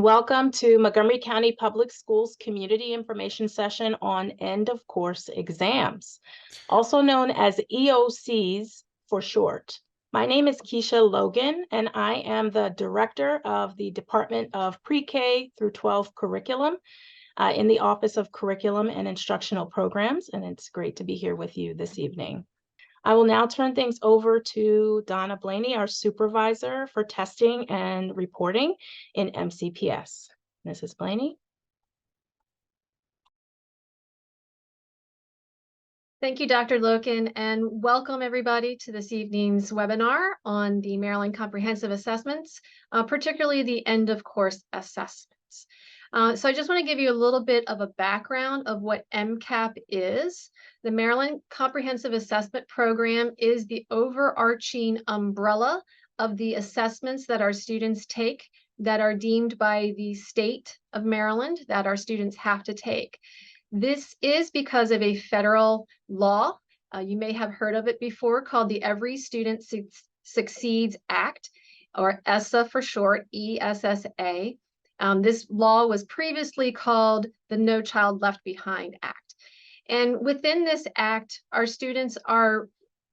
Welcome to Montgomery County Public Schools Community Information Session on End of Course Exams, also known as EOCs for short. My name is Keisha Logan, and I am the Director of the Department of Pre-K through 12 Curriculum in the Office of Curriculum and Instructional Programs, and it's great to be here with you this evening. I will now turn things over to Donna Blaney, our supervisor for testing and reporting in MCPS. Mrs. Blaney. Thank you, Dr. Logan, and welcome everybody to this evening's webinar on the Maryland Comprehensive Assessments, particularly the end of course assessments. So I just want to give you a little bit of a background of what MCAP is. The Maryland Comprehensive Assessment Program is the overarching umbrella of the assessments that our students take that are deemed by the state of Maryland that our students have to take. This is because of a federal law. You may have heard of it before, called the Every Student Succeeds Act, or ESSA for short, ESSA. This law was previously called the No Child Left Behind Act. And within this act,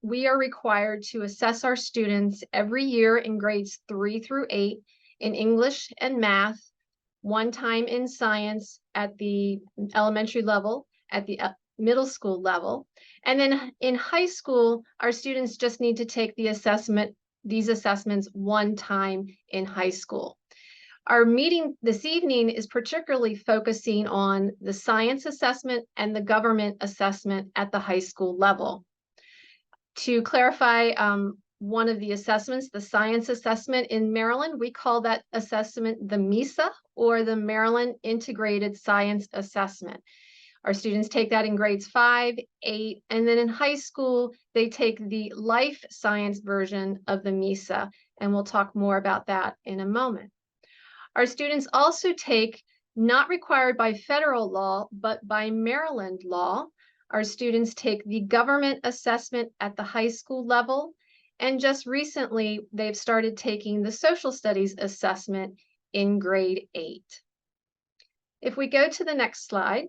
we are required to assess our students every year in grades 3 through 8 in English and math, one time in science at the elementary level, at the middle school level. And then in high school, our students just need to take these assessments one time in high school. Our meeting this evening is particularly focusing on the science assessment and the government assessment at the high school level. To clarify, one of the assessments, the science assessment in Maryland, we call that assessment the MISA, or the Maryland Integrated Science Assessment. Our students take that in grades 5, 8, and then in high school, they take the life science version of the MISA, and we'll talk more about that in a moment. Our students also take, not required by federal law, but by Maryland law, our students take the government assessment at the high school level, and just recently, they've started taking the social studies assessment in grade 8. If we go to the next slide,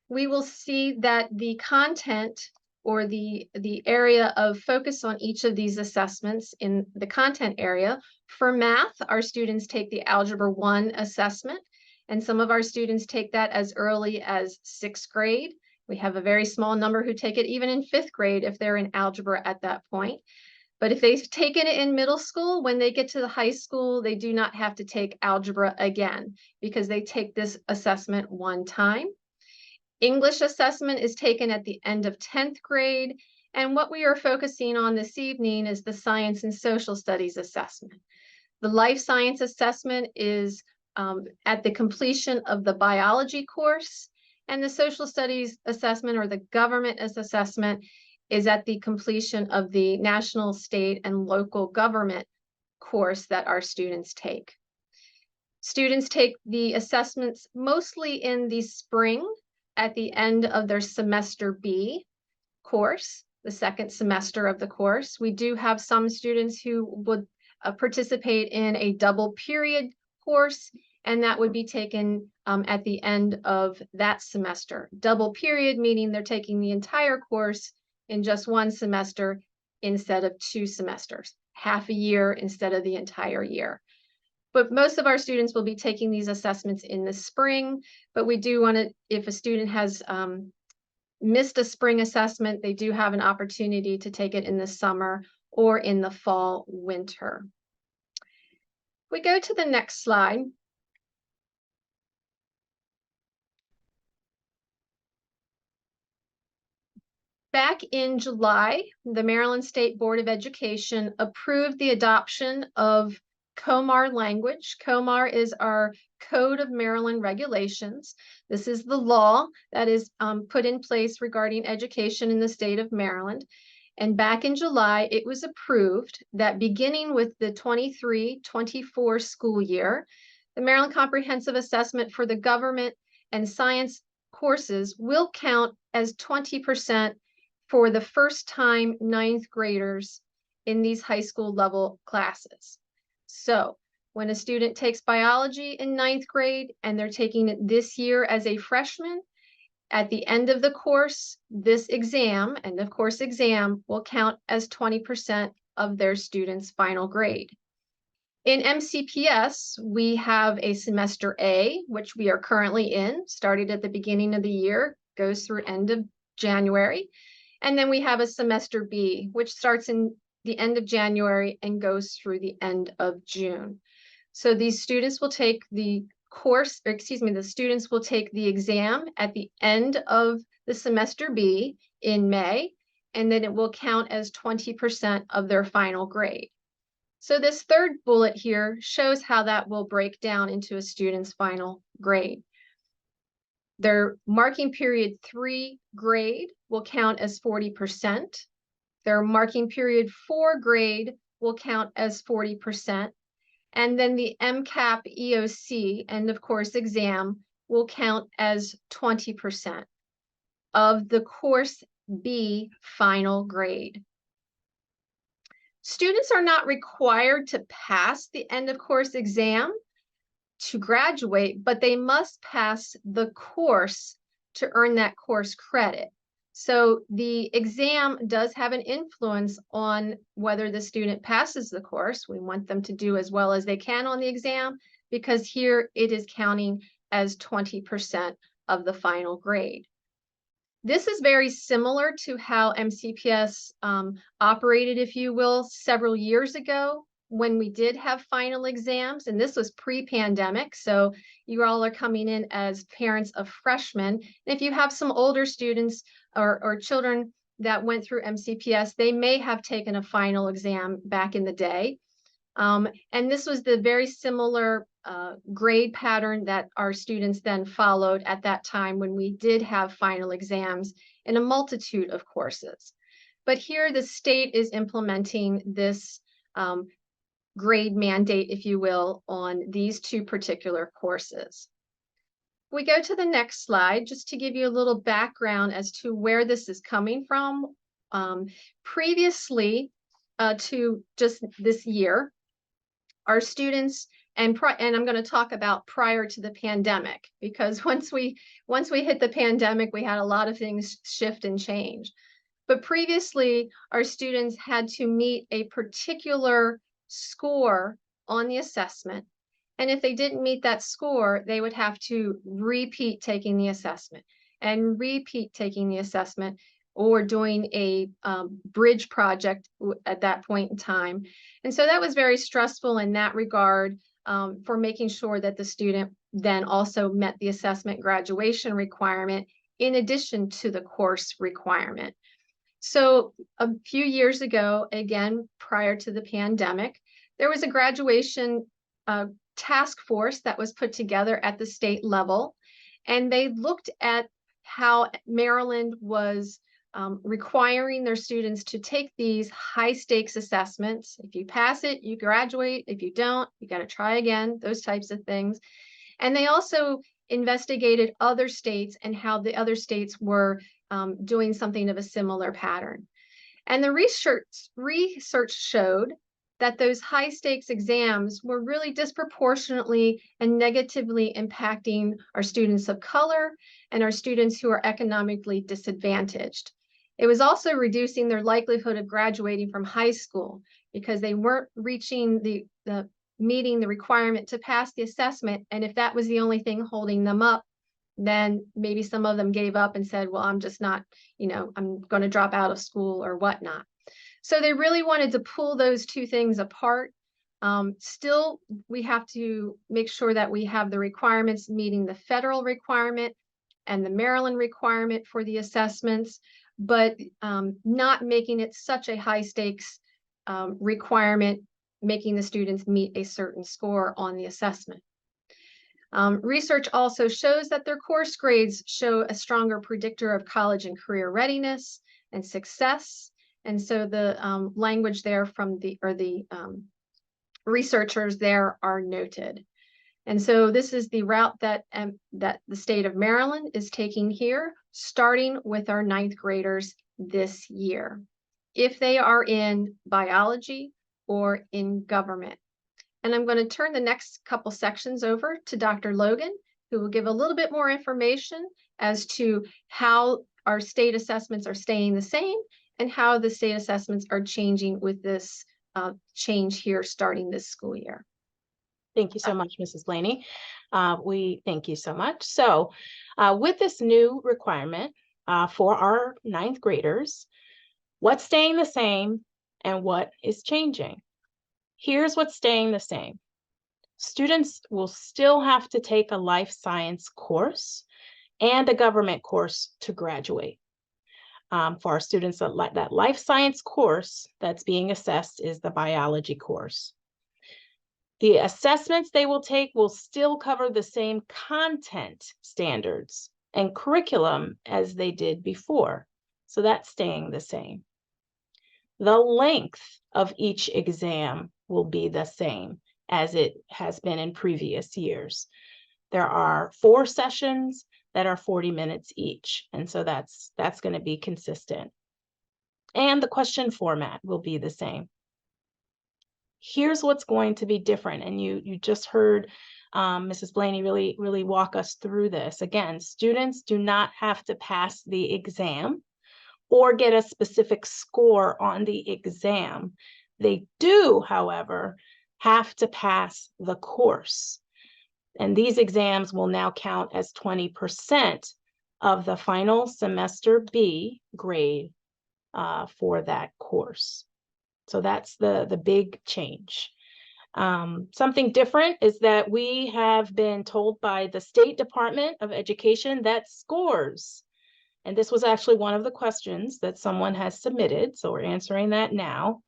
we will see that the content or the area of focus on each of these assessments in the content area. For math, our students take the Algebra 1 assessment, and some of our students take that as early as 6th grade. We have a very small number who take it even in 5th grade if they're in algebra at that point. But if they've taken it in middle school, when they get to the high school, they do not have to take algebra again because they take this assessment one time. English assessment is taken at the end of 10th grade. And what we are focusing on this evening is the science and social studies assessment. The life science assessment is at the completion of the biology course, and the social studies assessment or the government assessment is at the completion of the national, state, and local government course that our students take. Students take the assessments mostly in the spring at the end of their semester B course, the second semester of the course. We do have some students who would participate in a double period course, and that would be taken at the end of that semester. Double period meaning they're taking the entire course in just one semester instead of 2 semesters, half a year instead of the entire year. But most of our students will be taking these assessments in the spring, but we do want to, if a student has missed a spring assessment, they do have an opportunity to take it in the summer or in the fall, winter. If we go to the next slide, back in July, the Maryland State Board of Education approved the adoption of COMAR language. COMAR is our Code of Maryland Regulations. This is the law that is put in place regarding education in the state of Maryland. And back in July, it was approved that beginning with the 23-24 school year, the Maryland Comprehensive Assessment for the government and science courses will count as 20% for the first time 9th graders in these high school level classes. So when a student takes biology in 9th grade and they're taking it this year as a freshman, at the end of the course, this exam, end of course exam, will count as 20% of their student's final grade. In MCPS, we have a semester A, which we are currently in, started at the beginning of the year, goes through end of January. And then we have a semester B, which starts in the end of January and goes through the end of June. So these students will take the course, or excuse me, the students will take the exam at the end of the semester B in May, and then it will count as 20% of their final grade. So this third bullet here shows how that will break down into a student's final grade. Their marking period 3 grade will count as 40%. Their marking period 4 grade will count as 40%. And then the MCAP EOC, end of course exam, will count as 20% of the course B final grade. Students are not required to pass the end of course exam to graduate, but they must pass the course to earn that course credit. So the exam does have an influence on whether the student passes the course. We want them to do as well as they can on the exam, because here it is counting as 20% of the final grade. This is very similar to how MCPS operated, if you will, several years ago when we did have final exams, and this was pre-pandemic. So you all are coming in as parents of freshmen. And if you have some older students or children that went through MCPS, they may have taken a final exam back in the day. And this was the very similar grade pattern that our students then followed at that time when we did have final exams in a multitude of courses. But here the state is implementing this grade mandate, if you will, on these two particular courses. We go to the next slide just to give you a little background as to where this is coming from. Previously to just this year, our students, and I'm going to talk about prior to the pandemic, because once we hit the pandemic, we had a lot of things shift and change. But previously, our students had to meet a particular score on the assessment. And if they didn't meet that score, they would have to repeat taking the assessment and repeat taking the assessment, or doing a bridge project at that point in time. And so that was very stressful in that regard, for making sure that the student then also met the assessment graduation requirement in addition to the course requirement. So a few years ago, again, prior to the pandemic, there was a graduation task force that was put together at the state level, and they looked at how Maryland was requiring their students to take these high stakes assessments. If you pass it, you graduate. If you don't, you got to try again, those types of things. And they also investigated other states and how the other states were doing something of a similar pattern. And the research showed that those high stakes exams were really disproportionately and negatively impacting our students of color and our students who are economically disadvantaged. It was also reducing their likelihood of graduating from high school because they weren't reaching meeting the requirement to pass the assessment. And if that was the only thing holding them up, then maybe some of them gave up and said, well, I'm just not, I'm going to drop out of school or whatnot. So they really wanted to pull those two things apart. Still, we have to make sure that we have the requirements meeting the federal requirement and the Maryland requirement for the assessments, but not making it such a high stakes requirement, making the students meet a certain score on the assessment. Research also shows that their course grades show a stronger predictor of college and career readiness and success. And so the language there from the researchers there are noted. And so this is the route that the state of Maryland is taking here, starting with our 9th graders this year, if they are in biology or in government. And I'm going to turn the next couple sections over to Dr. Logan, who will give a little bit more information as to how our state assessments are staying the same and how the state assessments are changing with this change here starting this school year. Thank you so much, Mrs. Blaney. We thank you so much. So with this new requirement for our ninth graders, what's staying the same and what is changing? Here's what's staying the same. Students will still have to take a life science course and a government course to graduate. For our students, that life science course that's being assessed is the biology course. The assessments they will take will still cover the same content standards and curriculum as they did before. So that's staying the same. The length of each exam will be the same as it has been in previous years. There are 4 sessions that are 40 minutes each. And so that's going to be consistent. And the question format will be the same. Here's what's going to be different. And you just heard Mrs. Blaney really walk us through this. Again, students do not have to pass the exam or get a specific score on the exam. They do, however, have to pass the course. And these exams will now count as 20% of the final semester B grade for that course. So that's the big change. Something different is that we have been told by the State Department of Education that scores, and this was actually one of the questions that someone has submitted, so we're answering that now.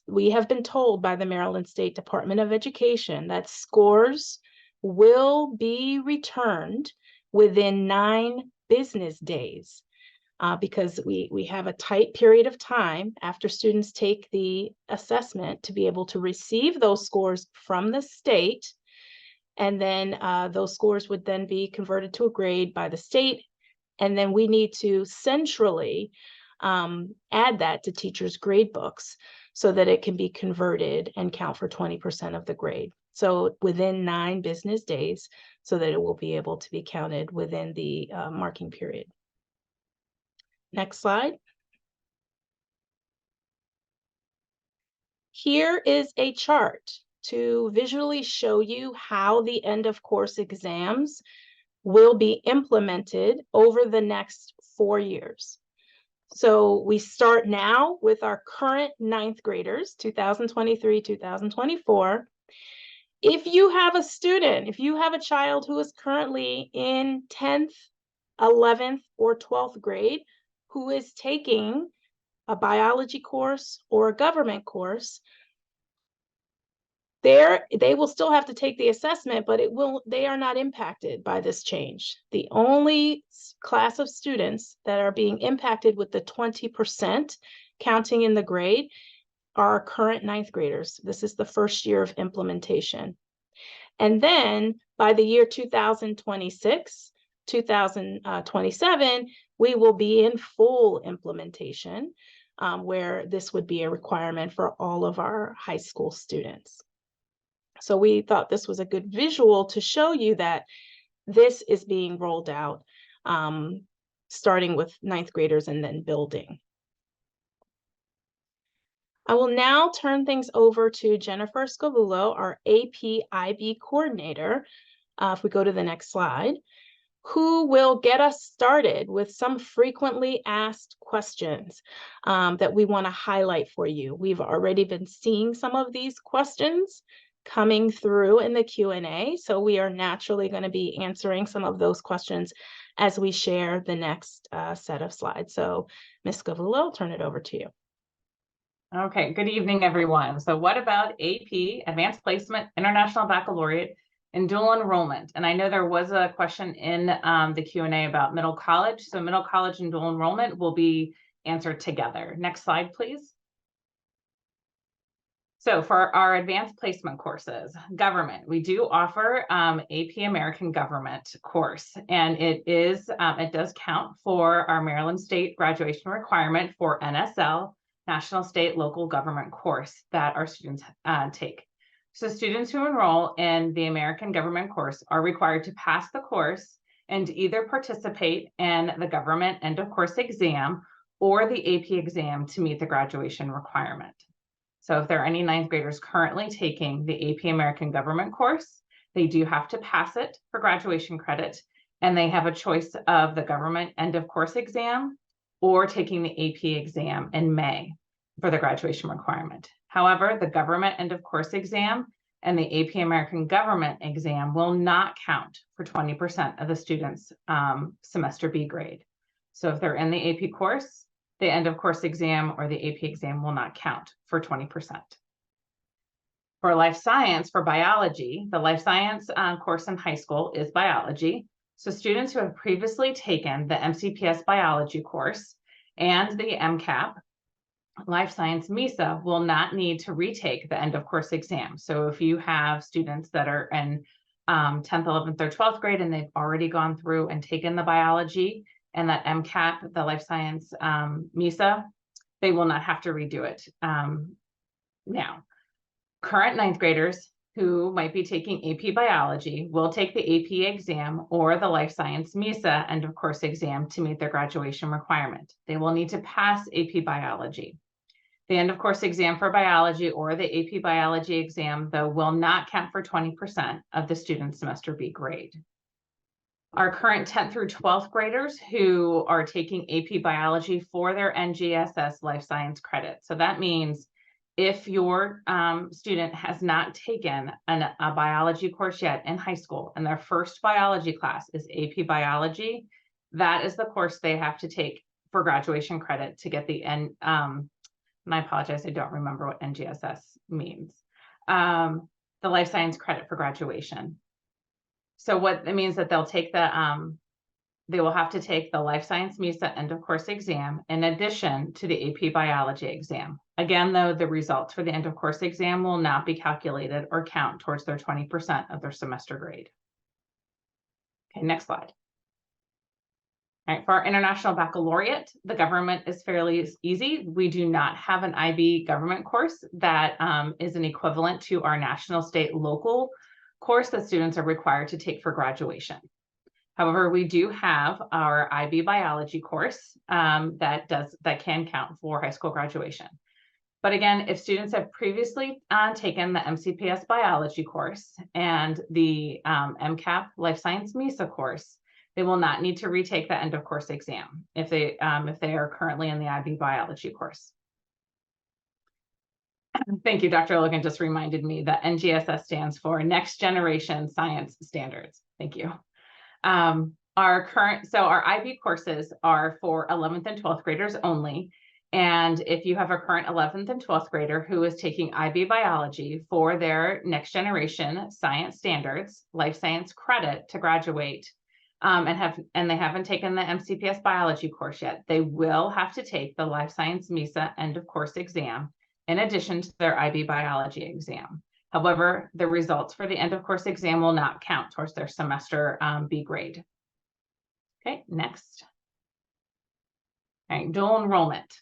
We have been told by the Maryland State Department of Education that scores will be returned within 9 business days. Because we have a tight period of time after students take the assessment to be able to receive those scores from the state. And then those scores would then be converted to a grade by the state. And then we need to centrally add that to teachers' grade books so that it can be converted and count for 20% of the grade. So within 9 business days, so that it will be able to be counted within the marking period. Next slide. Here is a chart to visually show you how the end of course exams will be implemented over the next 4 years. So we start now with our current 9th graders, 2023, 2024. If you have a student, if you have a child who is currently in 10th, 11th, or 12th grade, who is taking a biology course or a government course, they will still have to take the assessment, but they are not impacted by this change. The only class of students that are being impacted with the 20% counting in the grade are our current 9th graders. This is the first year of implementation. And then by the year 2026, 2027, we will be in full implementation, where this would be a requirement for all of our high school students. So we thought this was a good visual to show you that this is being rolled out, starting with 9th graders and then building. I will now turn things over to Jennifer Scavulo, our AP IB coordinator, if we go to the next slide, who will get us started with some frequently asked questions that we want to highlight for you. We've already been seeing some of these questions coming through in the Q&A, so we are naturally going to be answering some of those questions as we share the next set of slides. So Ms. Scavulo, I'll turn it over to you. Okay, good evening, everyone. So what about AP, Advanced Placement, International Baccalaureate, and dual enrollment? And I know there was a question in the Q&A about middle college. So middle college and dual enrollment will be answered together. Next slide, please. So for our advanced placement courses, government, we do offer AP American Government course, and it does count for our Maryland State graduation requirement for NSL, National State Local Government course that our students take. So students who enroll in the American government course are required to pass the course and either participate in the government end of course exam or the AP exam to meet the graduation requirement. So if there are any ninth graders currently taking the AP American government course, they do have to pass it for graduation credit, and they have a choice of the government end of course exam or taking the AP exam in May for the graduation requirement. However, the government end of course exam and the AP American government exam will not count for 20% of the students' semester B grade. So if they're in the AP course, the end of course exam or the AP exam will not count for 20%. For life science, for biology, the life science course in high school is biology. So students who have previously taken the MCPS biology course and the MCAP Life Science MISA will not need to retake the end of course exam. So if you have students that are in 10th, 11th, or 12th grade and they've already gone through and taken the biology and that MCAP, the Life Science MISA, they will not have to redo it. Now, current ninth graders who might be taking AP biology will take the AP exam or the Life Science MISA end of course exam to meet their graduation requirement. They will need to pass AP biology. The end of course exam for biology or the AP biology exam, though, will not count for 20% of the student's semester B grade. Our current 10th through 12th graders who are taking AP biology for their NGSS life science credit. So that means if your student has not taken a biology course yet in high school and their first biology class is AP biology, that is the course they have to take for graduation credit to get the and I apologize, I don't remember what NGSS means. The life science credit for graduation. So what it means that they'll take they will have to take the Life Science MISA end of course exam in addition to the AP biology exam. Again, though, the results for the end of course exam will not be calculated or count towards their 20% of their semester grade. Okay, next slide. All right, for our International Baccalaureate, the government is fairly easy. We do not have an IB government course that is an equivalent to our national, state, local course that students are required to take for graduation. However, we do have our IB biology course that can count for high school graduation. But again, if students have previously taken the MCPS biology course and the MCAP Life Science MISA course, they will not need to retake the end of course exam if they are currently in the IB biology course. Thank you, Dr. Logan just reminded me that NGSS stands for Next Generation Science Standards. Thank you. Our IB courses are for 11th and 12th graders only. And if you have a current 11th and 12th grader who is taking IB biology for their Next Generation Science Standards, life science credit to graduate, and they haven't taken the MCPS biology course yet, they will have to take the Life Science MISA end of course exam in addition to their IB biology exam. However, the results for the end of course exam will not count towards their semester B grade. Okay, next. All right, dual enrollment.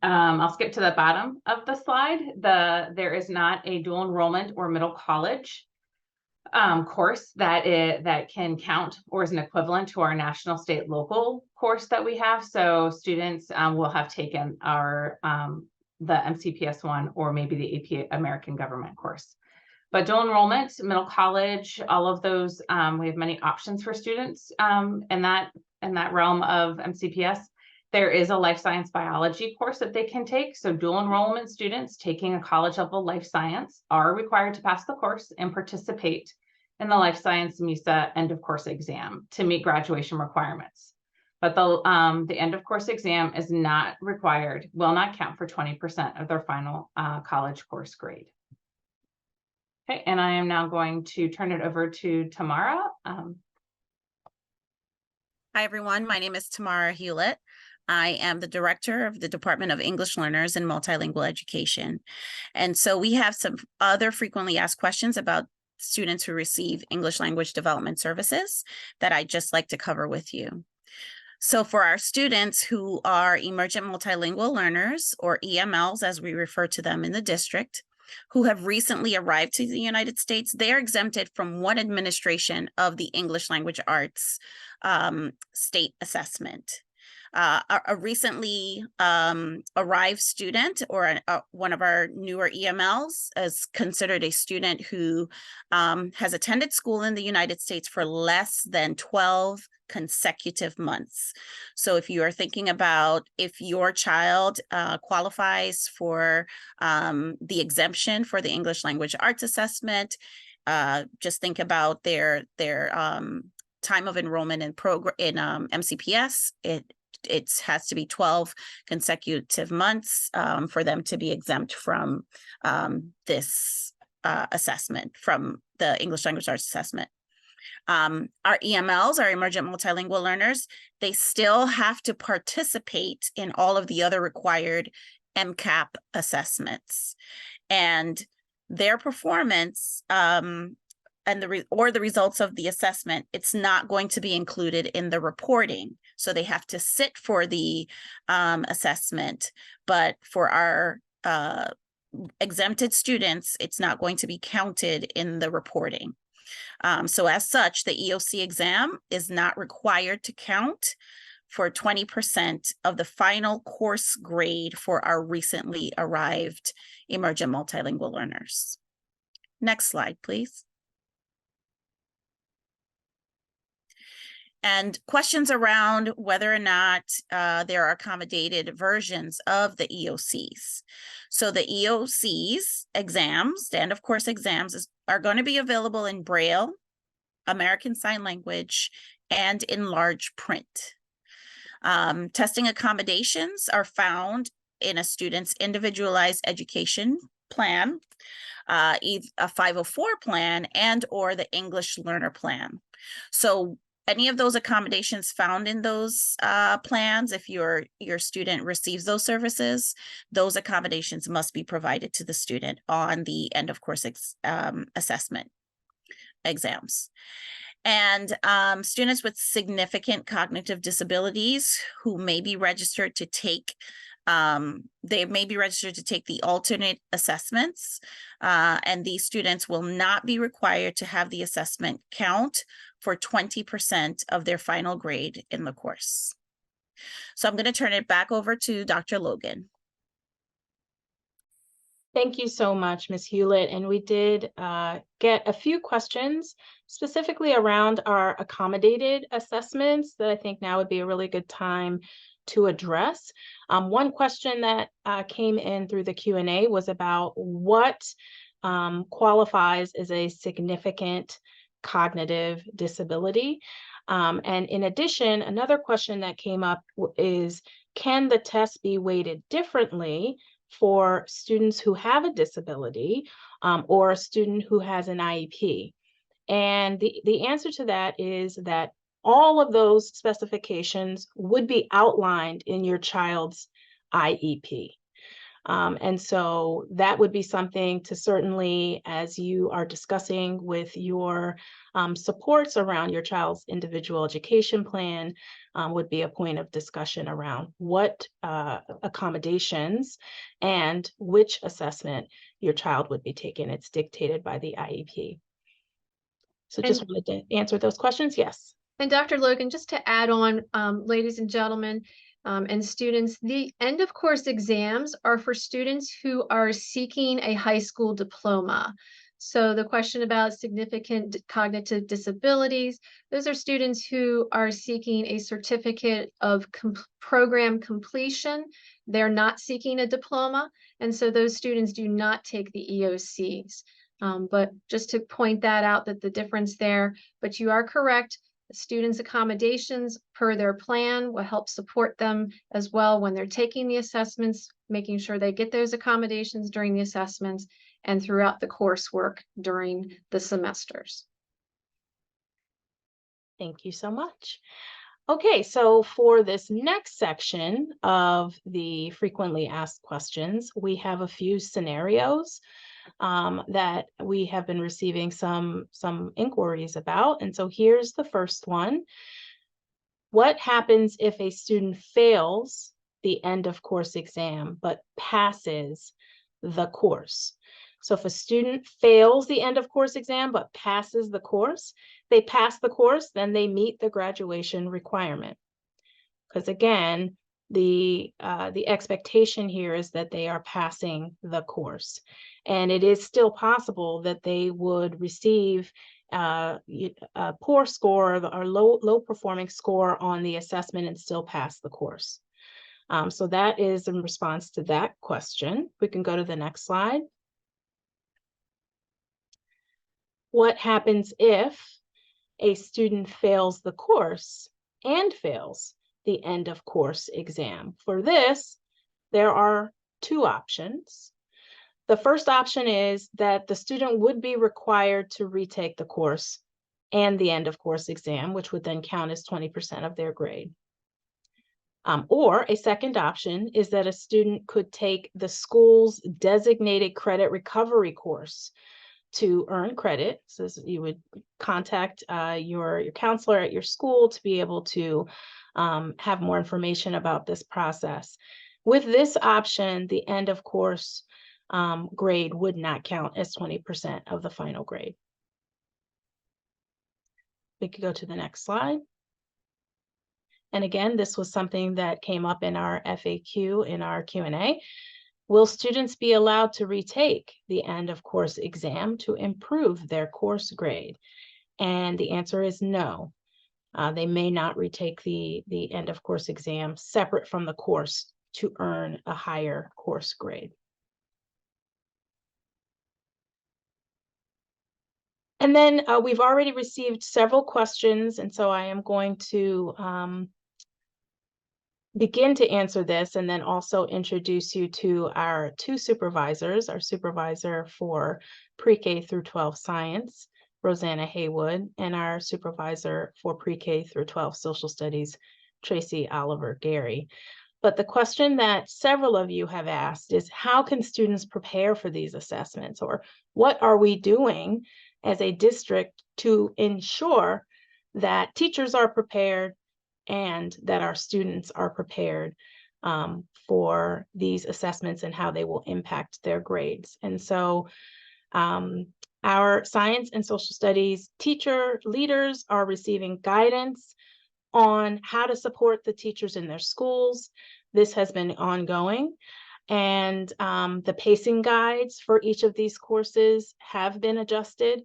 I'll skip to the bottom of the slide. There is not a dual enrollment or middle college course that can count or is an equivalent to our national, state, local course that we have. So students will have taken our the MCPS one or maybe the AP American government course. But dual enrollment, middle college, all of those, we have many options for students in that realm of MCPS. There is a life science biology course that they can take. So dual enrollment students taking a college level life science are required to pass the course and participate in the Life Science MISA end of course exam to meet graduation requirements. But the end of course exam is not required, will not count for 20% of their final college course grade. Okay, and I am now going to turn it over to Tamara. Hi, everyone. My name is Tamara Hewlett. I am the director of the Department of English Learners and Multilingual Education. And so we have some other frequently asked questions about students who receive English language development services that I'd just like to cover with you. So for our students who are emergent multilingual learners, or EMLs as we refer to them in the district, who have recently arrived to the United States, they're exempted from one administration of the English Language Arts state assessment. A recently arrived student or one of our newer EMLs is considered a student who has attended school in the United States for less than 12 consecutive months. So if you are thinking about if your child qualifies for the exemption for the English Language Arts Assessment, just think about their time of enrollment in MCPS. It has to be 12 consecutive months for them to be exempt from this assessment, from the English Language Arts Assessment. Our EMLs, our emergent multilingual learners, they still have to participate in all of the other required MCAP assessments, and their performance and the results of the assessment, it's not going to be included in the reporting. So they have to sit for the assessment, but for our exempted students, it's not going to be counted in the reporting. So as such, the EOC exam is not required to count for 20% of the final course grade for our recently arrived emergent multilingual learners. Next slide, please. And questions around whether or not there are accommodated versions of the EOCs. So the EOCs exams, the end of course exams, are going to be available in Braille, American Sign Language, and in large print. Testing accommodations are found in a student's individualized education plan, a 504 plan, and or the English Learner Plan. So any of those accommodations found in those plans, if your student receives those services, those accommodations must be provided to the student on the end of course assessment exams. And students with significant cognitive disabilities who may be registered to take the alternate assessments, and these students will not be required to have the assessment count for 20% of their final grade in the course. So I'm going to turn it back over to Dr. Logan. Thank you so much, Ms. Hewlett. And we did get a few questions specifically around our accommodated assessments that I think now would be a really good time to address. One question that came in through the Q&A was about what qualifies as a significant cognitive disability. And in addition, another question that came up is, can the test be weighted differently for students who have a disability or a student who has an IEP? And the answer to that is that all of those specifications would be outlined in your child's IEP. And so that would be something to certainly, as you are discussing with your supports around your child's individual education plan, would be a point of discussion around what accommodations and which assessment your child would be taking. It's dictated by the IEP. So just wanted to answer those questions. Yes. And Dr. Logan, just to add on, ladies and gentlemen, and students, the end of course exams are for students who are seeking a high school diploma. So the question about significant cognitive disabilities, those are students who are seeking a certificate of program completion. They're not seeking a diploma. And so those students do not take the EOCs. But just to point that out, that the difference there, but you are correct. Students' accommodations per their plan will help support them as well when they're taking the assessments, making sure they get those accommodations during the assessments and throughout the coursework during the semesters. Thank you so much. Okay, so for this next section of the frequently asked questions, we have a few scenarios that we have been receiving some inquiries about. And so here's the first one. What happens if a student fails the end of course exam but passes the course? So if a student fails the end of course exam but passes the course, they pass the course, then they meet the graduation requirement. Because again, the expectation here is that they are passing the course. And it is still possible that they would receive a poor score or low performing score on the assessment and still pass the course. So that is in response to that question. We can go to the next slide. What happens if a student fails the course and fails the end of course exam? For this, there are two options. The first option is that the student would be required to retake the course and the end of course exam, which would then count as 20% of their grade. Or a second option is that a student could take the school's designated credit recovery course to earn credit. So you would contact your counselor at your school to be able to have more information about this process. With this option, the end of course grade would not count as 20% of the final grade. We could go to the next slide. And again, this was something that came up in our FAQ in our Q&A. Will students be allowed to retake the end of course exam to improve their course grade? And the answer is no. They may not retake the end of course exam separate from the course to earn a higher course grade. And then we've already received several questions, and so I am going to begin to answer this and then also introduce you to our two supervisors, our supervisor for pre-K through 12 science, Rosanna Haywood, and our supervisor for pre-K through 12 social studies, Tracy Oliver Gary. But the question that several of you have asked is, how can students prepare for these assessments? Or what are we doing as a district to ensure that teachers are prepared and that our students are prepared for these assessments and how they will impact their grades? And so our science and social studies teacher leaders are receiving guidance on how to support the teachers in their schools. This has been ongoing. And the pacing guides for each of these courses have been adjusted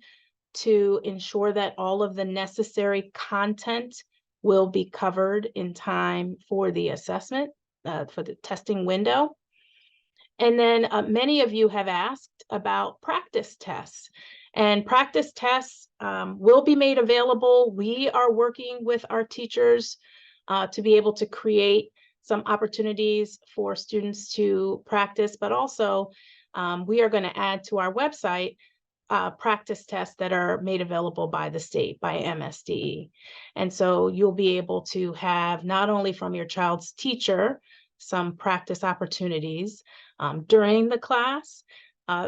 to ensure that all of the necessary content will be covered in time for the assessment, for the testing window. And then many of you have asked about practice tests. And practice tests will be made available. We are working with our teachers to be able to create some opportunities for students to practice, but also we are going to add to our website practice tests that are made available by the state, by MSDE. And so you'll be able to have not only from your child's teacher some practice opportunities during the class.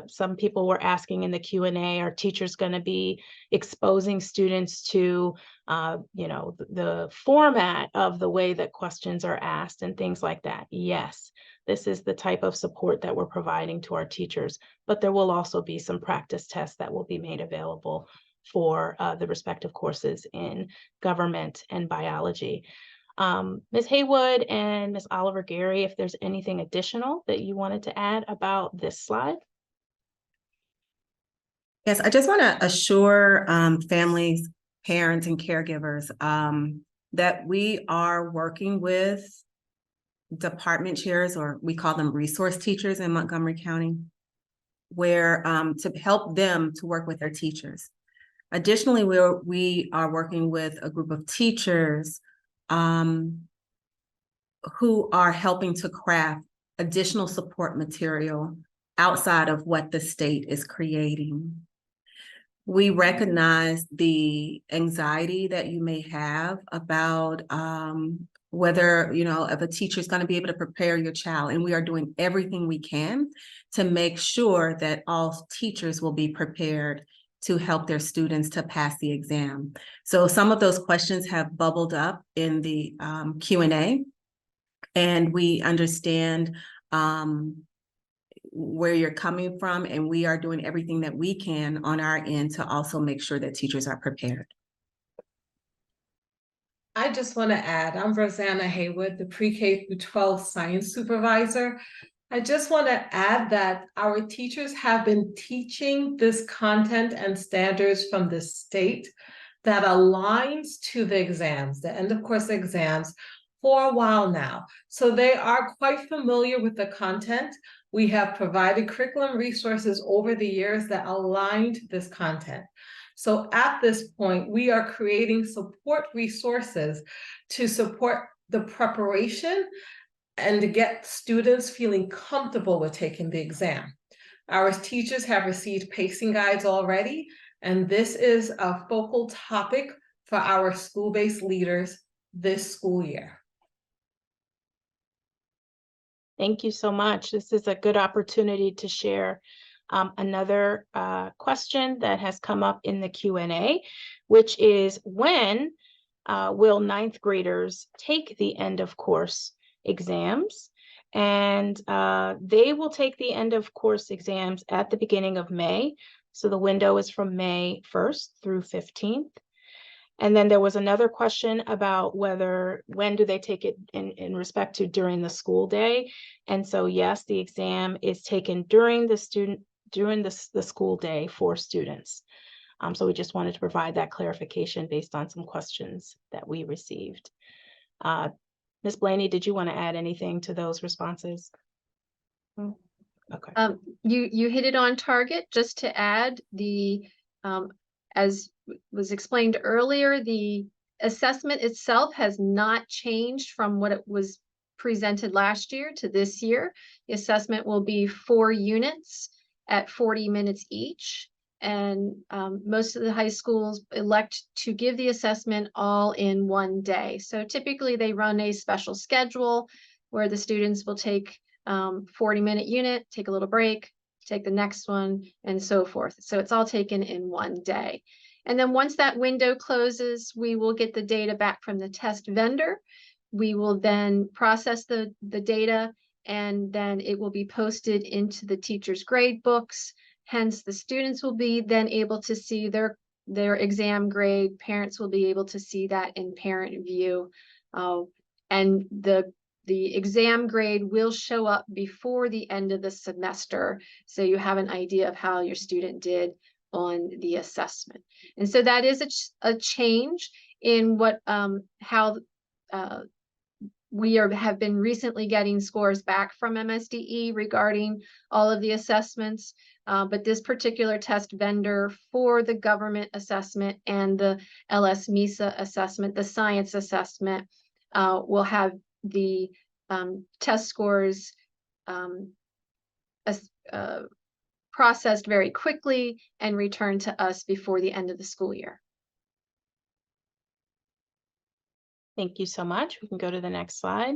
Some people were asking in the Q&A, are teachers going to be exposing students to the format of the way that questions are asked and things like that? Yes, this is the type of support that we're providing to our teachers, but there will also be some practice tests that will be made available for the respective courses in government and biology. Ms. Haywood and Ms. Oliver Gary, if there's anything additional that you wanted to add about this slide. Yes, I just want to assure families, parents, and caregivers that we are working with department chairs, or we call them resource teachers in Montgomery County, where to help them to work with their teachers. Additionally, we are working with a group of teachers who are helping to craft additional support material outside of what the state is creating. We recognize the anxiety that you may have about whether, if a teacher is going to be able to prepare your child, and we are doing everything we can to make sure that all teachers will be prepared to help their students to pass the exam. So some of those questions have bubbled up in the Q&A, and we understand where you're coming from, and we are doing everything that we can on our end to also make sure that teachers are prepared. I just want to add, I'm Rosanna Haywood, the pre-K through 12 science supervisor. I just want to add that our teachers have been teaching this content and standards from the state that aligns to the exams, the end of course exams, for a while now. So they are quite familiar with the content. We have provided curriculum resources over the years that align to this content. So at this point, we are creating support resources to support the preparation and to get students feeling comfortable with taking the exam. Our teachers have received pacing guides already, and this is a focal topic for our school-based leaders this school year. Thank you so much. This is a good opportunity to share another question that has come up in the Q&A, which is when will ninth graders take the end of course exams? And they will take the end of course exams at the beginning of May. So the window is from May 1st through 15th. And then there was another question about when do they take it in respect to during the school day? And so, yes, the exam is taken during the school day for students. So we just wanted to provide that clarification based on some questions that we received. Ms. Blaney, did you want to add anything to those responses? Okay. You hit it on target. Just to add, as was explained earlier, the assessment itself has not changed from what it was presented last year to this year. The assessment will be 4 units at 40 minutes each. And most of the high schools elect to give the assessment all in one day. So typically they run a special schedule where the students will take 40-minute unit, take a little break, take the next one, and so forth. So it's all taken in one day. And then once that window closes, we will get the data back from the test vendor. We will then process the data, and then it will be posted into the teacher's grade books. Hence, the students will be then able to see their exam grade. Parents will be able to see that in parent view. And the exam grade will show up before the end of the semester, so you have an idea of how your student did on the assessment. And so that is a change in what how we have been recently getting scores back from MSDE regarding all of the assessments. But this particular test vendor for the government assessment and the LS MISA assessment, the science assessment, will have the test scores processed very quickly and returned to us before the end of the school year. Thank you so much. We can go to the next slide.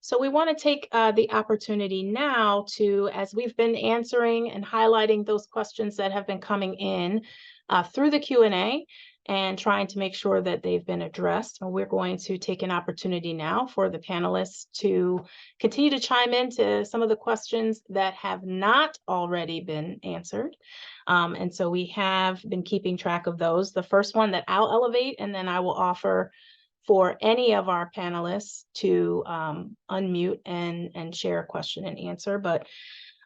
So we want to take the opportunity now to, as we've been answering and highlighting those questions that have been coming in through the Q&A and trying to make sure that they've been addressed. And we're going to take an opportunity now for the panelists to continue to chime into some of the questions that have not already been answered. And so we have been keeping track of those. The first one that I'll elevate, and then I will offer for any of our panelists to unmute and share a question and answer. But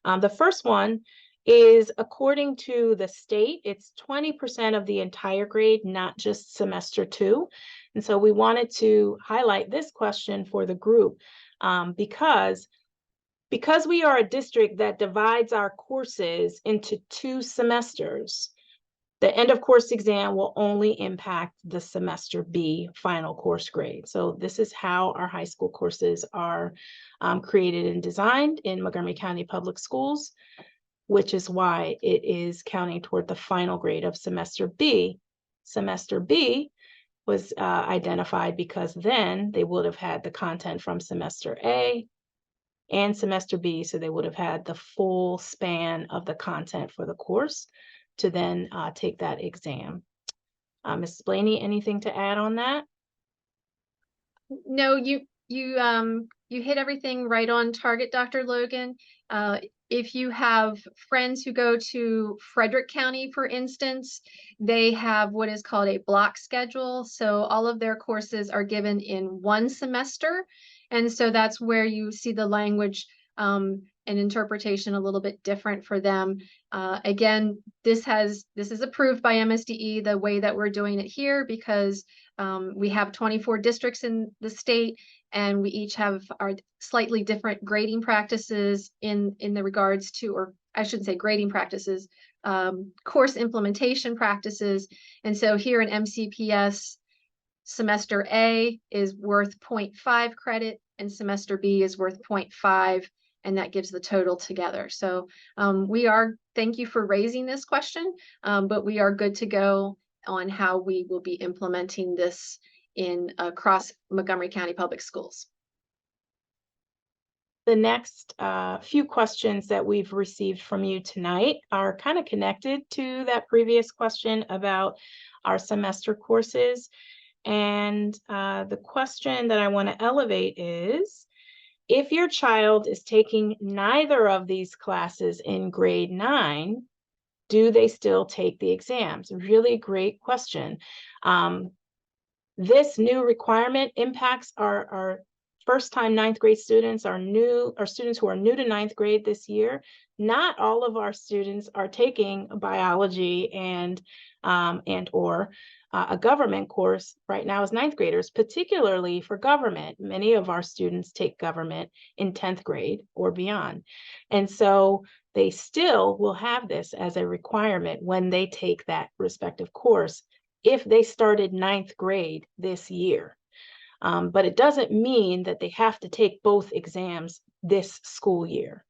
the first one is, according to the state, it's 20% of the entire grade, not just semester 2. And so we wanted to highlight this question for the group because we are a district that divides our courses into 2 semesters. The end of course exam will only impact the semester B final course grade. So this is how our high school courses are created and designed in Montgomery County Public Schools, which is why it is counting toward the final grade of semester B. Semester B was identified because then they would have had the content from semester A and semester B, so they would have had the full span of the content for the course to then take that exam. Ms. Blaney, anything to add on that? No, you you hit everything right on target, Dr. Logan. If you have friends who go to Frederick County, for instance, they have what is called a block schedule. So all of their courses are given in one semester. And so that's where you see the language and interpretation a little bit different for them. Again, this is approved by MSDE the way that we're doing it here, because we have 24 districts in the state, and we each have our slightly different grading practices in the regards to, or I shouldn't say grading practices, course implementation practices. And so here in MCPS, semester A is worth 0.5 credit and semester B is worth 0.5, and that gives the total together. So thank you for raising this question, but we are good to go on how we will be implementing this across Montgomery County Public Schools. The next few questions that we've received from you tonight are kind of connected to that previous question about our semester courses. And the question that I want to elevate is, if your child is taking neither of these classes in grade 9, do they still take the exams? Really great question. This new requirement impacts our first-time 9th grade students, our students who are new to 9th grade this year. Not all of our students are taking biology and or a government course right now as 9th graders, particularly for government. Many of our students take government in 10th grade or beyond. And so they still will have this as a requirement when they take that respective course if they started 9th grade this year. But it doesn't mean that they have to take both exams this school year.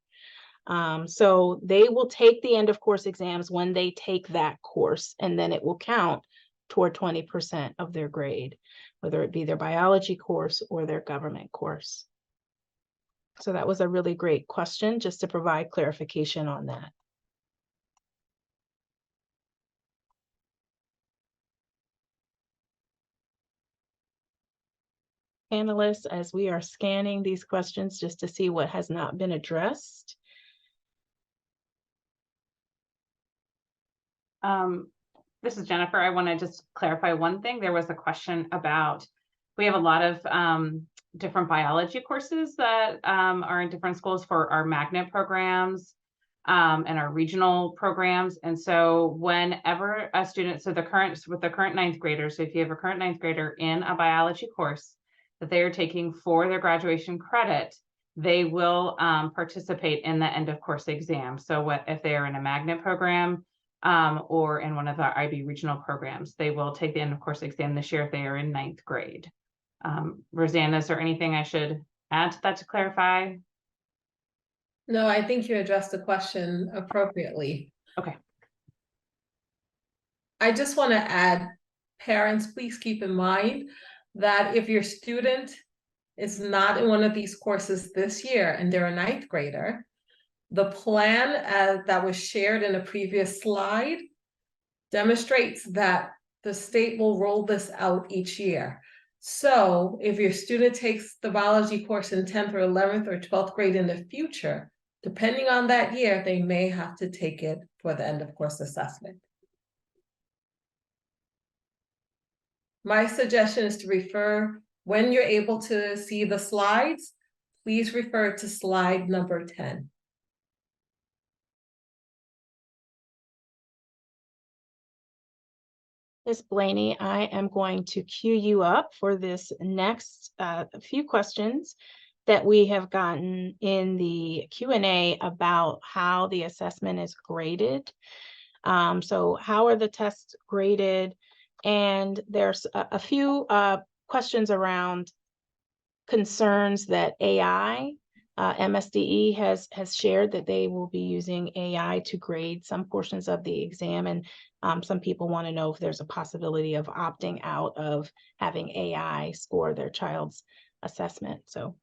So they will take the end of course exams when they take that course, and then it will count toward 20% of their grade, whether it be their biology course or their government course. So that was a really great question, just to provide clarification on that. Panelists, as we are scanning these questions just to see what has not been addressed. This is Jennifer. I want to just clarify one thing. There was a question about, we have a lot of different biology courses that are in different schools for our magnet programs and our regional programs. And so whenever a student, with the current 9th graders, so if you have a current 9th grader in a biology course that they are taking for their graduation credit, they will participate in the end of course exam. So if they are in a magnet program, or in one of the IB regional programs, they will take the end of course exam this year if they are in 9th grade. Rosanna, is there anything I should add to that to clarify? No, I think you addressed the question appropriately. Okay. I just want to add, parents, please keep in mind that if your student is not in one of these courses this year and they're a 9th grader, the plan that was shared in a previous slide demonstrates that the state will roll this out each year. So if your student takes the biology course in 10th or 11th or 12th grade in the future, depending on that year, they may have to take it for the end of course assessment. My suggestion is to refer, when you're able to see the slides, please refer to slide number 10. Ms. Blaney, I am going to queue you up for this next few questions that we have gotten in the Q&A about how the assessment is graded. So how are the tests graded? And there's a few questions around concerns that AI, MSDE has shared that they will be using AI to grade some portions of the exam, and some people want to know if there's a possibility of opting out of having AI score their child's assessment. So,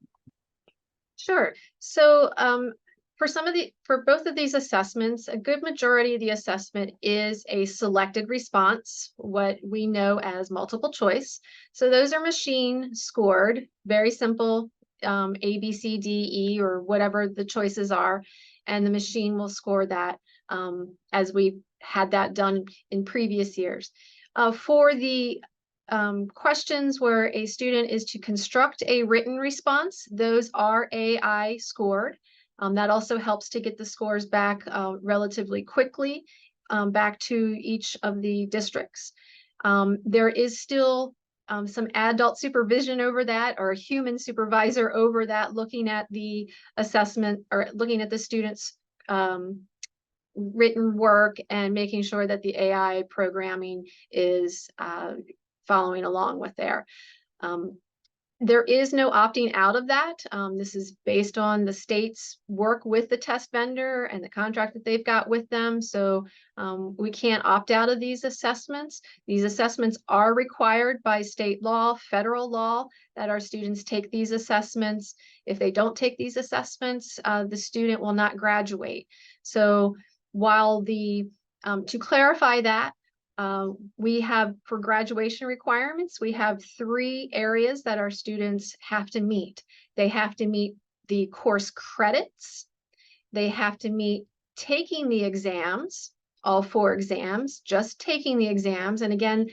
sure. So for both of these assessments, a good majority of the assessment is a selected response, what we know as multiple choice. So those are machine scored, very simple. A, B, C, D, E, or whatever the choices are, and the machine will score that as we had that done in previous years. For the questions where a student is to construct a written response, those are AI scored. That also helps to get the scores back relatively quickly back to each of the districts. There is still some adult supervision over that, or a human supervisor over that, looking at the assessment or looking at the students' written work and making sure that the AI programming is following along with there. There is no opting out of that. This is based on the state's work with the test vendor and the contract that they've got with them. So we can't opt out of these assessments. These assessments are required by state law, federal law, that our students take these assessments. If they don't take these assessments, the student will not graduate. So while to clarify that, we have, for graduation requirements, we have 3 areas that our students have to meet. They have to meet the course credits. They have to meet taking the exams, all 4 exams, just taking the exams. And again,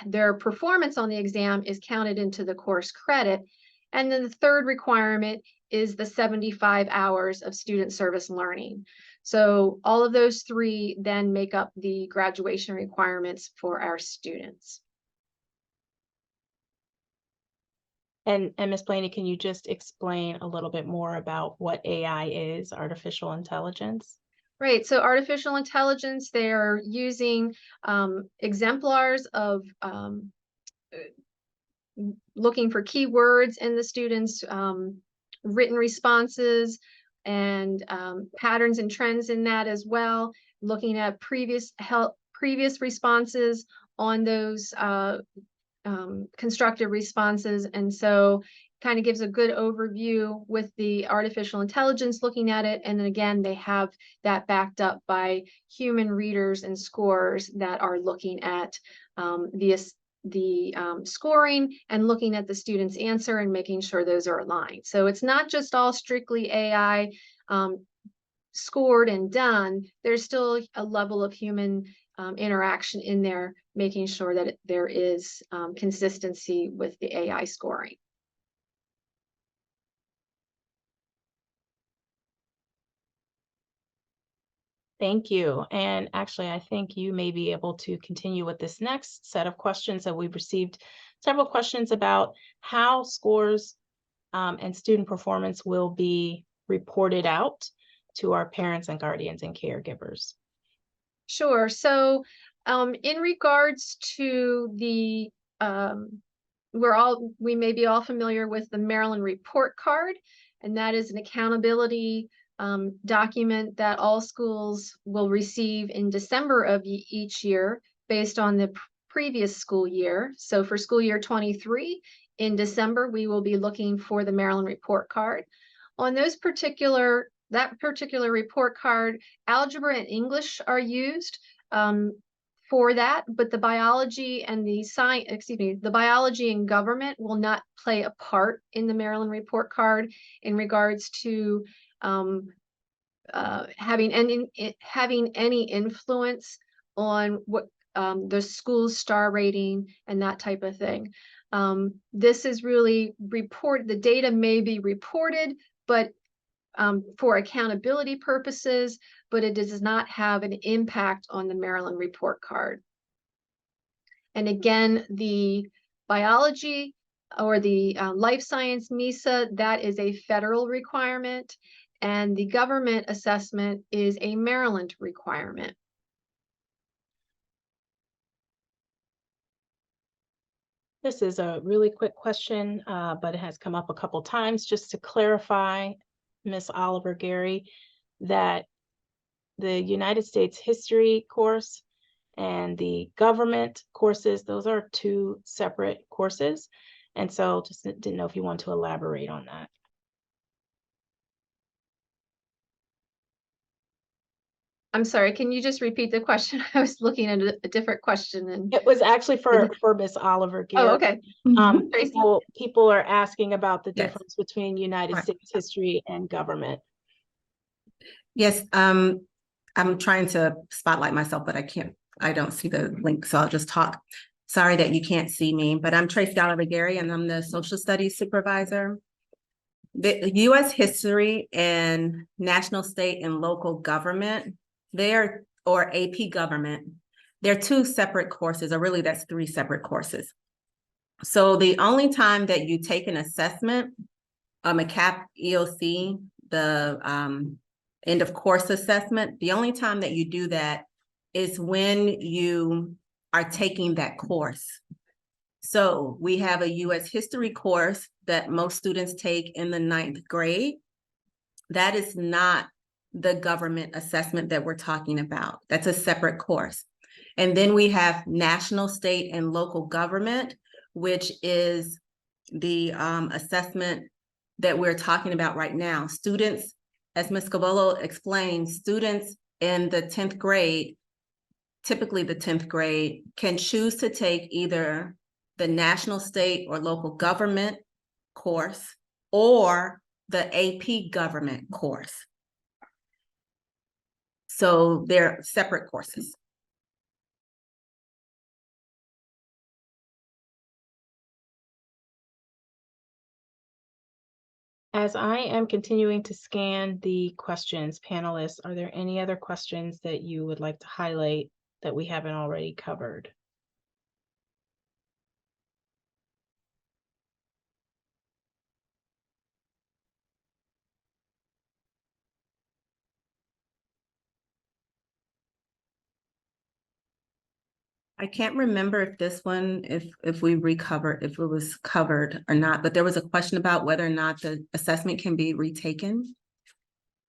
their performance on the exam is counted into the course credit. And then the 3rd requirement is the 75 hours of student service learning. So all of those 3 then make up the graduation requirements for our students. And Ms. Blaney, can you just explain a little bit more about what AI is, artificial intelligence? Right, so artificial intelligence, they're using exemplars of looking for keywords in the students' written responses, and patterns and trends in that as well, looking at previous responses on those constructed responses. And so kind of gives a good overview with the artificial intelligence looking at it. And then again, they have that backed up by human readers and scorers that are looking at the scoring and looking at the student's answer and making sure those are aligned. So it's not just all strictly AI scored and done. There's still a level of human interaction in there, making sure that there is consistency with the AI scoring. Thank you. And actually, I think you may be able to continue with this next set of questions that we've received several questions about how scores and student performance will be reported out to our parents and guardians and caregivers. Sure. So in regards to the, we may be all familiar with the Maryland Report Card, and that is an accountability document that all schools will receive in December of each year based on the previous school year. So for school year 23, in December, we will be looking for the Maryland Report Card. On that particular report card, algebra and English are used for that, but the biology and the biology and government will not play a part in the Maryland Report Card in regards to having any influence on what the school's star rating and that type of thing. This is really the data may be reported, but for accountability purposes, but it does not have an impact on the Maryland Report Card. And again, the biology or the life science MISA, that is a federal requirement, and the government assessment is a Maryland requirement. This is a really quick question, but it has come up a couple times. Just to clarify, Ms. Oliver Gary, that the United States history course and the government courses, those are 2 separate courses. And so just didn't know if you want to elaborate on that. I'm sorry, can you just repeat the question? I was looking at a different question and, It was actually for Miss Oliver oh, Gary. okay. Tracy? People are asking about the Yes. difference between United Right. States history and government. Yes, I'm trying to spotlight myself, but I don't see the link, so I'll just talk. Sorry that you can't see me, but I'm Tracy Oliver Gary, and I'm the social studies supervisor. The U.S. history and national, state, and local government, or AP government, they're two separate courses, or really that's three separate courses. So the only time that you take an assessment, MCAP EOC, the end of course assessment, the only time that you do that is when you are taking that course. So we have a U.S. history course that most students take in the 9th grade. That is not the government assessment that we're talking about. That's a separate course. And then we have national, state, and local government, which is the assessment that we're talking about right now. Students, as Ms. Cavallo explained, students in the 10th grade, typically the 10th grade, can choose to take either the national, state, or local government course or the AP government course. So they're separate courses. As I am continuing to scan the questions, panelists, are there any other questions that you would like to highlight that we haven't already covered? I can't remember if this one, if we recovered, if it was covered or not, but there was a question about whether or not the assessment can be retaken.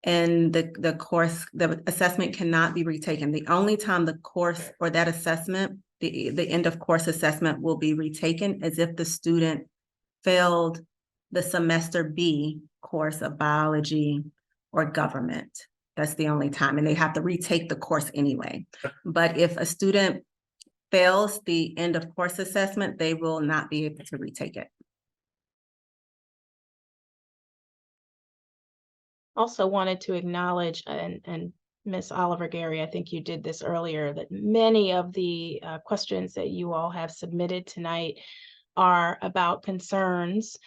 And the assessment cannot be retaken. The only time the course or that assessment, the end of course assessment will be retaken is if the student failed the semester B course of biology or government. That's the only time, and they have to retake the course anyway. But if a student fails the end of course assessment, they will not be able to retake it. Also wanted to acknowledge, and Ms. Oliver Gary, I think you did this earlier, that many of the questions that you all have submitted tonight are about concerns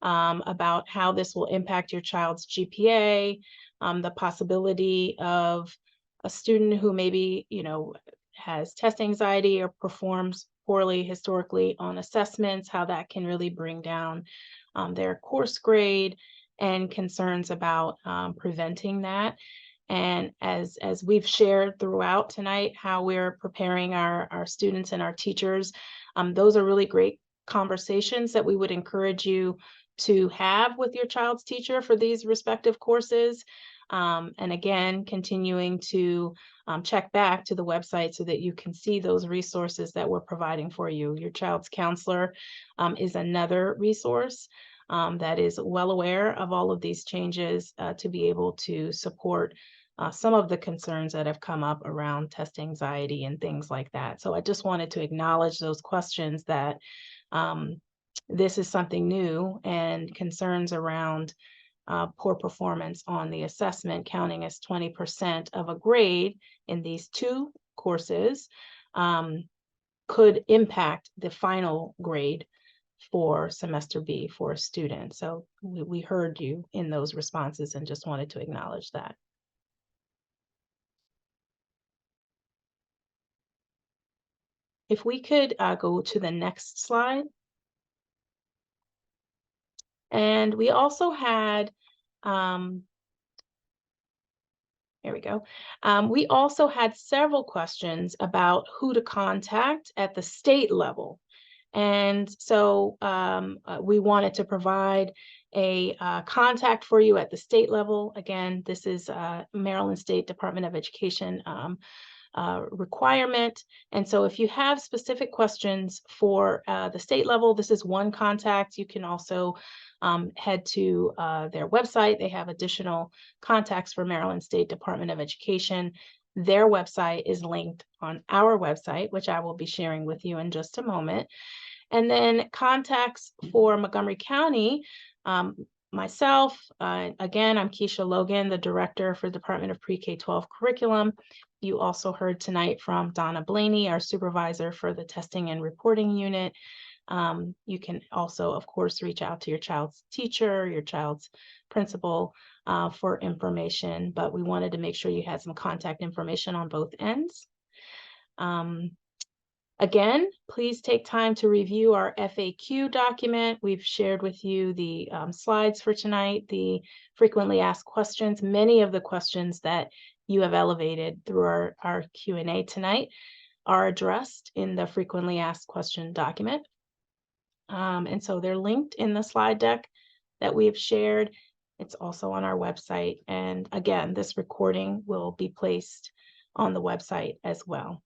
about how this will impact your child's GPA, the possibility of a student who maybe, has test anxiety or performs poorly historically on assessments, how that can really bring down their course grade, and concerns about preventing that. And as we've shared throughout tonight, how we're preparing our students and our teachers, those are really great conversations that we would encourage you to have with your child's teacher for these respective courses. And again, continuing to check back to the website so that you can see those resources that we're providing for you. Your child's counselor is another resource that is well aware of all of these changes to be able to support some of the concerns that have come up around test anxiety and things like that. So I just wanted to acknowledge those questions that this is something new, and concerns around poor performance on the assessment, counting as 20% of a grade in these two courses, could impact the final grade for semester B for a student. So we heard you in those responses and just wanted to acknowledge that. If we could go to the next slide. And we also had, here we go. We also had several questions about who to contact at the state level. And so we wanted to provide a contact for you at the state level. Again, this is Maryland State Department of Education requirement. And so if you have specific questions for the state level, this is one contact. You can also head to their website. They have additional contacts for Maryland State Department of Education. Their website is linked on our website, which I will be sharing with you in just a moment. And then contacts for Montgomery County, myself, again, I'm Keisha Logan, the Director for Department of Pre-K-12 Curriculum. You also heard tonight from Donna Blaney, our Supervisor for the Testing and Reporting Unit. You can also, of course, reach out to your child's teacher, your child's principal for information, but we wanted to make sure you had some contact information on both ends. Again, please take time to review our FAQ document. We've shared with you the slides for tonight, the frequently asked questions. Many of the questions that you have elevated through our Q&A tonight are addressed in the frequently asked question document. And so they're linked in the slide deck that we have shared. It's also on our website. And again, this recording will be placed on the website as well.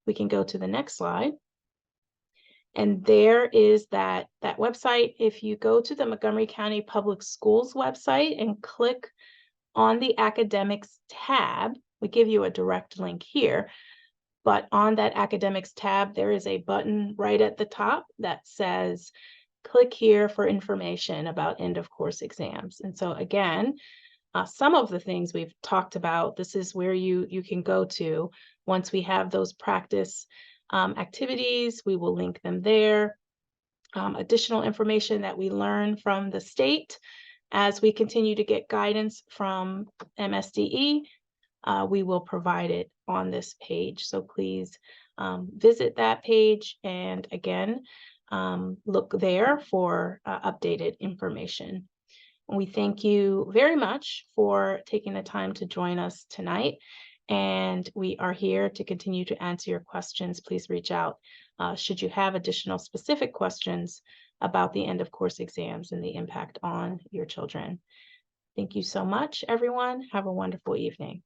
We can go to the next slide. And there is that website. If you go to the Montgomery County Public Schools website and click on the academics tab, we give you a direct link here, but on that academics tab, there is a button right at the top that says, click here for information about end of course exams. And so again, some of the things we've talked about, this is where you can go to. Once we have those practice activities, we will link them there. Additional information that we learn from the state as we continue to get guidance from MSDE, we will provide it on this page. So please visit that page and again, look there for updated information. We thank you very much for taking the time to join us tonight. And we are here to continue to answer your questions. Please reach out should you have additional specific questions about the end of course exams and the impact on your children. Thank you so much, everyone. Have a wonderful evening.